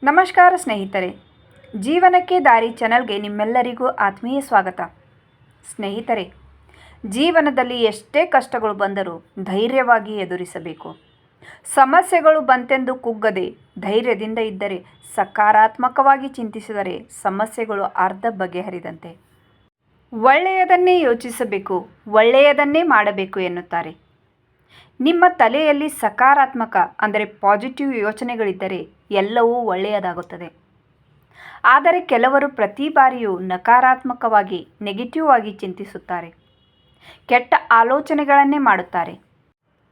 ನಮಸ್ಕಾರ ಸ್ನೇಹಿತರೆ, ಜೀವನಕ್ಕೆ ದಾರಿ ಚಾನಲ್ಗೆ ನಿಮ್ಮೆಲ್ಲರಿಗೂ ಆತ್ಮೀಯ ಸ್ವಾಗತ. ಸ್ನೇಹಿತರೆ, ಜೀವನದಲ್ಲಿ ಎಷ್ಟೇ ಕಷ್ಟಗಳು ಬಂದರೂ ಧೈರ್ಯವಾಗಿ ಎದುರಿಸಬೇಕು. ಸಮಸ್ಯೆಗಳು ಬಂತೆಂದು ಕುಗ್ಗದೆ ಧೈರ್ಯದಿಂದ ಇದ್ದರೆ, ಸಕಾರಾತ್ಮಕವಾಗಿ ಚಿಂತಿಸಿದರೆ ಸಮಸ್ಯೆಗಳು ಅರ್ಧ ಬಗೆಹರಿದಂತೆ. ಒಳ್ಳೆಯದನ್ನೇ ಯೋಚಿಸಬೇಕು, ಒಳ್ಳೆಯದನ್ನೇ ಮಾಡಬೇಕು ಎನ್ನುತ್ತಾರೆ. ನಿಮ್ಮ ತಲೆಯಲ್ಲಿ ಸಕಾರಾತ್ಮಕ ಅಂದರೆ ಪಾಸಿಟಿವ್ ಯೋಚನೆಗಳಿದ್ದರೆ ಎಲ್ಲವೂ ಒಳ್ಳೆಯದಾಗುತ್ತದೆ. ಆದರೆ ಕೆಲವರು ಪ್ರತಿ ಬಾರಿಯೂ ನಕಾರಾತ್ಮಕವಾಗಿ ನೆಗೆಟಿವ್ ಆಗಿ ಚಿಂತಿಸುತ್ತಾರೆ, ಕೆಟ್ಟ ಆಲೋಚನೆಗಳನ್ನೇ ಮಾಡುತ್ತಾರೆ.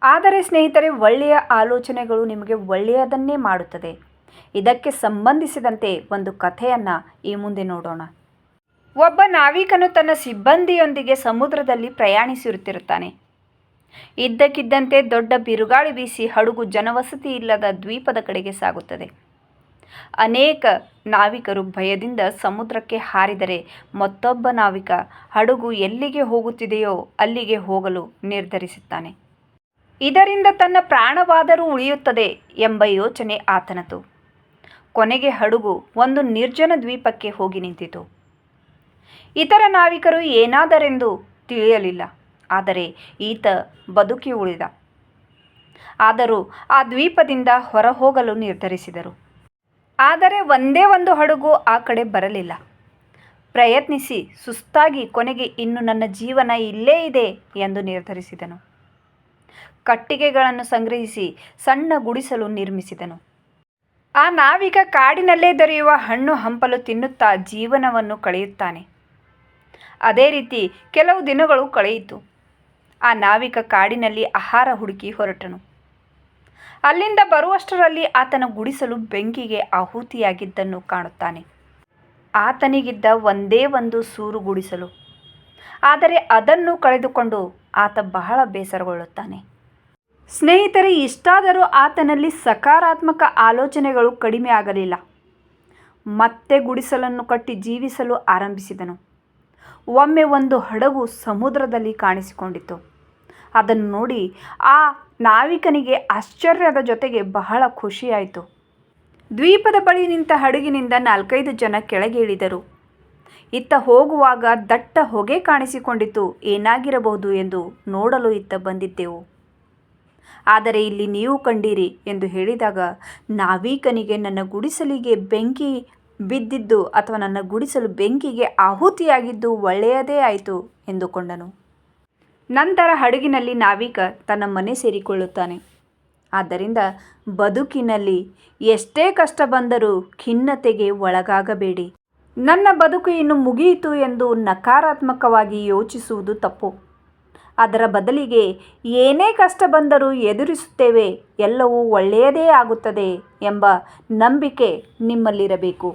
ಆದರೆ ಸ್ನೇಹಿತರೆ, ಒಳ್ಳೆಯ ಆಲೋಚನೆಗಳು ನಿಮಗೆ ಒಳ್ಳೆಯದನ್ನೇ ಮಾಡುತ್ತದೆ. ಇದಕ್ಕೆ ಸಂಬಂಧಿಸಿದಂತೆ ಒಂದು ಕಥೆಯನ್ನು ಈ ಮುಂದೆ ನೋಡೋಣ. ಒಬ್ಬ ನಾವಿಕನು ತನ್ನ ಸಿಬ್ಬಂದಿಯೊಂದಿಗೆ ಸಮುದ್ರದಲ್ಲಿ ಪ್ರಯಾಣಿಸುತ್ತಿರುತ್ತಾನೆ. ಇದ್ದಕ್ಕಿದ್ದಂತೆ ದೊಡ್ಡ ಬಿರುಗಾಳಿ ಬೀಸಿ ಹಡಗು ಜನವಸತಿ ಇಲ್ಲದ ದ್ವೀಪದ ಕಡೆಗೆ ಸಾಗುತ್ತದೆ. ಅನೇಕ ನಾವಿಕರು ಭಯದಿಂದ ಸಮುದ್ರಕ್ಕೆ ಹಾರಿದರೆ, ಮತ್ತೊಬ್ಬ ನಾವಿಕ ಹಡಗು ಎಲ್ಲಿಗೆ ಹೋಗುತ್ತಿದೆಯೋ ಅಲ್ಲಿಗೆ ಹೋಗಲು ನಿರ್ಧರಿಸುತ್ತಾನೆ. ಇದರಿಂದ ತನ್ನ ಪ್ರಾಣವಾದರೂ ಉಳಿಯುತ್ತದೆ ಎಂಬ ಯೋಚನೆ ಆತನದು. ಕೊನೆಗೆ ಹಡಗು ಒಂದು ನಿರ್ಜನ ದ್ವೀಪಕ್ಕೆ ಹೋಗಿ ನಿಂತಿತು. ಇತರ ನಾವಿಕರು ಏನಾದರೆಂದು ತಿಳಿಯಲಿಲ್ಲ, ಆದರೆ ಈತ ಬದುಕಿ ಉಳಿದ. ಆದರೂ ಆ ದ್ವೀಪದಿಂದ ಹೊರಹೋಗಲು ನಿರ್ಧರಿಸಿದರು. ಆದರೆ ಒಂದೇ ಒಂದು ಹಡಗು ಆ ಕಡೆ ಬರಲಿಲ್ಲ. ಪ್ರಯತ್ನಿಸಿ ಸುಸ್ತಾಗಿ ಕೊನೆಗೆ ಇನ್ನು ನನ್ನ ಜೀವನ ಇಲ್ಲೇ ಇದೆ ಎಂದು ನಿರ್ಧರಿಸಿದನು. ಕಟ್ಟಿಗೆಗಳನ್ನು ಸಂಗ್ರಹಿಸಿ ಸಣ್ಣ ಗುಡಿಸಲು ನಿರ್ಮಿಸಿದನು. ಆ ನಾವಿಕ ಕಾಡಿನಲ್ಲೇ ದೊರೆಯುವ ಹಣ್ಣು ಹಂಪಲು ತಿನ್ನುತ್ತಾ ಜೀವನವನ್ನು ಕಳೆಯುತ್ತಾನೆ. ಅದೇ ರೀತಿ ಕೆಲವು ದಿನಗಳು ಕಳೆಯಿತು. ಆ ನಾವಿಕ ಕಾಡಿನಲ್ಲಿ ಆಹಾರ ಹುಡುಕಿ ಹೊರಟನು. ಅಲ್ಲಿಂದ ಬರುವಷ್ಟರಲ್ಲಿ ಆತನ ಗುಡಿಸಲು ಬೆಂಕಿಗೆ ಆಹುತಿಯಾಗಿದ್ದನ್ನು ಕಾಣುತ್ತಾನೆ. ಆತನಿಗಿದ್ದ ಒಂದೇ ಒಂದು ಸೂರು ಗುಡಿಸಲು, ಆದರೆ ಅದನ್ನು ಕಳೆದುಕೊಂಡು ಆತ ಬಹಳ ಬೇಸರಗೊಳ್ಳುತ್ತಾನೆ. ಸ್ನೇಹಿತರೆ, ಇಷ್ಟಾದರೂ ಆತನಲ್ಲಿ ಸಕಾರಾತ್ಮಕ ಆಲೋಚನೆಗಳು ಕಡಿಮೆ ಆಗಲಿಲ್ಲ. ಮತ್ತೆ ಗುಡಿಸಲನ್ನು ಕಟ್ಟಿ ಜೀವಿಸಲು ಆರಂಭಿಸಿದನು. ಒಮ್ಮೆ ಒಂದು ಹಡಗು ಸಮುದ್ರದಲ್ಲಿ ಕಾಣಿಸಿಕೊಂಡಿತು. ಅದನ್ನು ನೋಡಿ ಆ ನಾವಿಕನಿಗೆ ಆಶ್ಚರ್ಯದ ಜೊತೆಗೆ ಬಹಳ ಖುಷಿಯಾಯಿತು. ದ್ವೀಪದ ಬಳಿ ನಿಂತ ಹಡಗಿನಿಂದ 4-5 ಜನ ಕೆಳಗೆ ಇಳಿದರು. ಇತ್ತ ಹೋಗುವಾಗ ದಟ್ಟ ಹೊಗೆ ಕಾಣಿಸಿಕೊಂಡಿತು. ಏನಾಗಿರಬಹುದು ಎಂದು ನೋಡಲು ಇತ್ತ ಬಂದಿದ್ದೆವು, ಆದರೆ ಇಲ್ಲಿ ನೀವು ಕಂಡೀರಿ ಎಂದು ಹೇಳಿದಾಗ, ನಾವಿಕನಿಗೆ ನನ್ನ ಗುಡಿಸಲಿಗೆ ಬೆಂಕಿ ಬಿದ್ದಿದ್ದು ಅಥವಾ ನನ್ನ ಗುಡಿಸಲು ಬೆಂಕಿಗೆ ಆಹುತಿಯಾಗಿದ್ದು ಒಳ್ಳೆಯದೇ ಆಯಿತು ಎಂದುಕೊಂಡನು. ನಂತರ ಹಡಗಿನಲ್ಲಿ ನಾವಿಕ ತನ್ನ ಮನೆ ಸೇರಿಕೊಳ್ಳುತ್ತಾನೆ. ಆದ್ದರಿಂದ ಬದುಕಿನಲ್ಲಿ ಎಷ್ಟೇ ಕಷ್ಟ ಬಂದರೂ ಖಿನ್ನತೆಗೆ ಒಳಗಾಗಬೇಡಿ. ನನ್ನ ಬದುಕು ಇನ್ನು ಮುಗಿಯಿತು ಎಂದು ನಕಾರಾತ್ಮಕವಾಗಿ ಯೋಚಿಸುವುದು ತಪ್ಪು. ಅದರ ಬದಲಿಗೆ ಏನೇ ಕಷ್ಟ ಬಂದರೂ ಎದುರಿಸುತ್ತೇವೆ, ಎಲ್ಲವೂ ಒಳ್ಳೆಯದೇ ಆಗುತ್ತದೆ ಎಂಬ ನಂಬಿಕೆ ನಿಮ್ಮಲ್ಲಿರಬೇಕು.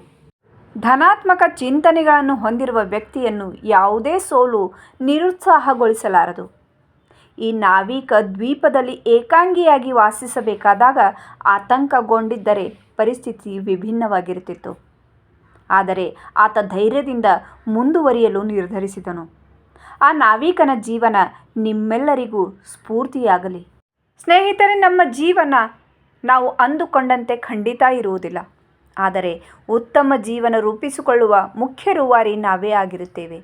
ಧನಾತ್ಮಕ ಚಿಂತನೆಗಳನ್ನು ಹೊಂದಿರುವ ವ್ಯಕ್ತಿಯನ್ನು ಯಾವುದೇ ಸೋಲು ನಿರುತ್ಸಾಹಗೊಳಿಸಲಾರದು. ಈ ನಾವಿಕ ದ್ವೀಪದಲ್ಲಿ ಏಕಾಂಗಿಯಾಗಿ ವಾಸಿಸಬೇಕಾದಾಗ ಆತಂಕಗೊಂಡಿದ್ದರೆ ಪರಿಸ್ಥಿತಿ ವಿಭಿನ್ನವಾಗಿರುತ್ತಿತ್ತು. ಆದರೆ ಆತ ಧೈರ್ಯದಿಂದ ಮುಂದುವರಿಯಲು ನಿರ್ಧರಿಸಿದನು. ಆ ನಾವಿಕನ ಜೀವನ ನಿಮ್ಮೆಲ್ಲರಿಗೂ ಸ್ಫೂರ್ತಿಯಾಗಲಿ. ಸ್ನೇಹಿತರೆ, ನಮ್ಮ ಜೀವನ ನಾವು ಅಂದುಕೊಂಡಂತೆ ಖಂಡಿತ ಇರುವುದಿಲ್ಲ. ಆದರೆ ಉತ್ತಮ ಜೀವನ ರೂಪಿಸಿಕೊಳ್ಳುವ ಮುಖ್ಯ ರೂವಾರಿ ನಾವೇ ಆಗಿರುತ್ತೇವೆ.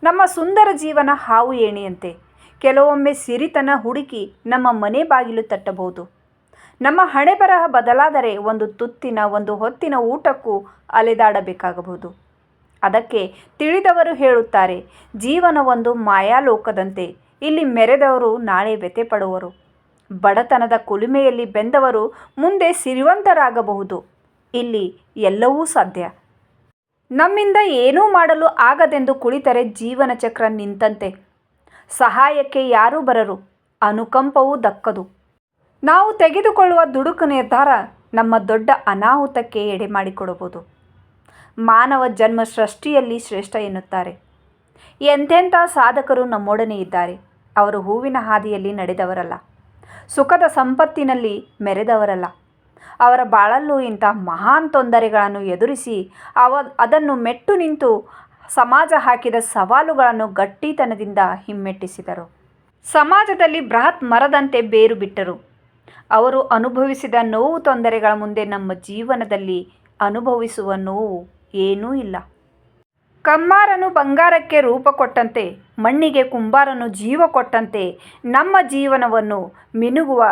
ನಮ್ಮ ಸುಂದರ ಜೀವನ ಹಾವು ಏಣಿಯಂತೆ. ಕೆಲವೊಮ್ಮೆ ಸಿರಿತನ ಹುಡುಕಿ ನಮ್ಮ ಮನೆ ಬಾಗಿಲು ತಟ್ಟಬಹುದು. ನಮ್ಮ ಹಣೆಬರಹ ಬದಲಾದರೆ ಒಂದು ತುತ್ತಿನ ಒಂದು ಹೊತ್ತಿನ ಊಟಕ್ಕೂ ಅಲೆದಾಡಬೇಕಾಗಬಹುದು. ಅದಕ್ಕೆ ತಿಳಿದವರು ಹೇಳುತ್ತಾರೆ, ಜೀವನ ಒಂದು ಮಾಯಾಲೋಕದಂತೆ. ಇಲ್ಲಿ ಮೆರೆದವರು ನಾಳೆ ವ್ಯಥೆ ಪಡುವರು. ಬಡತನದ ಕುಲುಮೆಯಲ್ಲಿ ಬೆಂದವರು ಮುಂದೆ ಸಿರಿವಂತರಾಗಬಹುದು. ಇಲ್ಲಿ ಎಲ್ಲವೂ ಸಾಧ್ಯ. ನಮ್ಮಿಂದ ಏನೂ ಮಾಡಲು ಆಗದೆಂದು ಕುಳಿತರೆ ಜೀವನ ಚಕ್ರ ನಿಂತಂತೆ. ಸಹಾಯಕ್ಕೆ ಯಾರೂ ಬರರು, ಅನುಕಂಪವೂ ದಕ್ಕದು. ನಾವು ತೆಗೆದುಕೊಳ್ಳುವ ದುಡುಕು ನಿರ್ಧಾರ ನಮ್ಮ ದೊಡ್ಡ ಅನಾಹುತಕ್ಕೆ ಎಡೆ ಮಾಡಿಕೊಡಬಹುದು. ಮಾನವ ಜನ್ಮ ಸೃಷ್ಟಿಯಲ್ಲಿ ಶ್ರೇಷ್ಠ ಎನ್ನುತ್ತಾರೆ. ಎಂತೆಂಥ ಸಾಧಕರು ನಮ್ಮೊಡನೆ ಇದ್ದಾರೆ. ಅವರು ಹೂವಿನ ಹಾದಿಯಲ್ಲಿ ನಡೆದವರಲ್ಲ, ಸುಖದ ಸಂಪತ್ತಿನಲ್ಲಿ ಮೆರೆದವರಲ್ಲ. ಅವರ ಬಾಳಲ್ಲೂ ಇಂಥ ಮಹಾನ್ ತೊಂದರೆಗಳನ್ನು ಎದುರಿಸಿ ಅದನ್ನು ಮೆಟ್ಟು ನಿಂತು ಸಮಾಜ ಹಾಕಿದ ಸವಾಲುಗಳನ್ನು ಗಟ್ಟಿತನದಿಂದ ಹಿಮ್ಮೆಟ್ಟಿಸಿದರು. ಸಮಾಜದಲ್ಲಿ ಬೃಹತ್ ಮರದಂತೆ ಬೇರು ಬಿಟ್ಟರು. ಅವರು ಅನುಭವಿಸಿದ ನೋವು ತೊಂದರೆಗಳ ಮುಂದೆ ನಮ್ಮ ಜೀವನದಲ್ಲಿ ಅನುಭವಿಸುವ ನೋವು ಏನೂ ಇಲ್ಲ. ಕಮ್ಮಾರನು ಬಂಗಾರಕ್ಕೆ ರೂಪ ಕೊಟ್ಟಂತೆ, ಮಣ್ಣಿಗೆ ಕುಂಬಾರನು ಜೀವ ಕೊಟ್ಟಂತೆ ನಮ್ಮ ಜೀವನವನ್ನು ಮಿನುಗುವ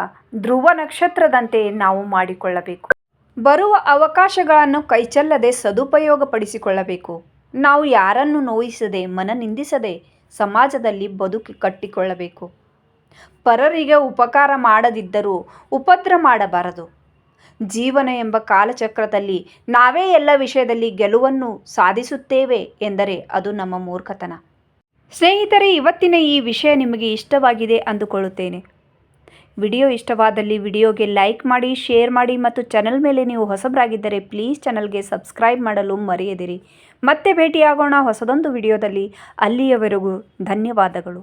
ಧ್ರುವ ನಕ್ಷತ್ರದಂತೆ ನಾವು ಮಾಡಿಕೊಳ್ಳಬೇಕು. ಬರುವ ಅವಕಾಶಗಳನ್ನು ಕೈಚೆಲ್ಲದೆ ಸದುಪಯೋಗಪಡಿಸಿಕೊಳ್ಳಬೇಕು. ನಾವು ಯಾರನ್ನು ನೋಯಿಸದೆ, ಮನನಿಂದಿಸದೆ ಸಮಾಜದಲ್ಲಿ ಬದುಕಿ ಕಟ್ಟಿಕೊಳ್ಳಬೇಕು. ಪರರಿಗೆ ಉಪಕಾರ ಮಾಡದಿದ್ದರೂ ಉಪದ್ರ ಮಾಡಬಾರದು. ಜೀವನ ಎಂಬ ಕಾಲಚಕ್ರದಲ್ಲಿ ನಾವೇ ಎಲ್ಲ ವಿಷಯದಲ್ಲಿ ಗೆಲುವನ್ನು ಸಾಧಿಸುತ್ತೇವೆ ಎಂದರೆ ಅದು ನಮ್ಮ ಮೂರ್ಖತನ. ಸ್ನೇಹಿತರೆ, ಇವತ್ತಿನ ಈ ವಿಷಯ ನಿಮಗೆ ಇಷ್ಟವಾಗಿದೆ ಅಂದುಕೊಳ್ಳುತ್ತೇನೆ. ವಿಡಿಯೋ ಇಷ್ಟವಾದಲ್ಲಿ ವಿಡಿಯೋಗೆ ಲೈಕ್ ಮಾಡಿ, ಶೇರ್ ಮಾಡಿ ಮತ್ತು ಚಾನಲ್ ಮೇಲೆ ನೀವು ಹೊಸಬರಾಗಿದ್ದರೆ ಪ್ಲೀಸ್ ಚಾನಲ್ಗೆ ಸಬ್ಸ್ಕ್ರೈಬ್ ಮಾಡಲು ಮರೆಯದಿರಿ. ಮತ್ತೆ ಭೇಟಿಯಾಗೋಣ ಹೊಸದೊಂದು ವಿಡಿಯೋದಲ್ಲಿ. ಅಲ್ಲಿಯವರೆಗೂ ಧನ್ಯವಾದಗಳು.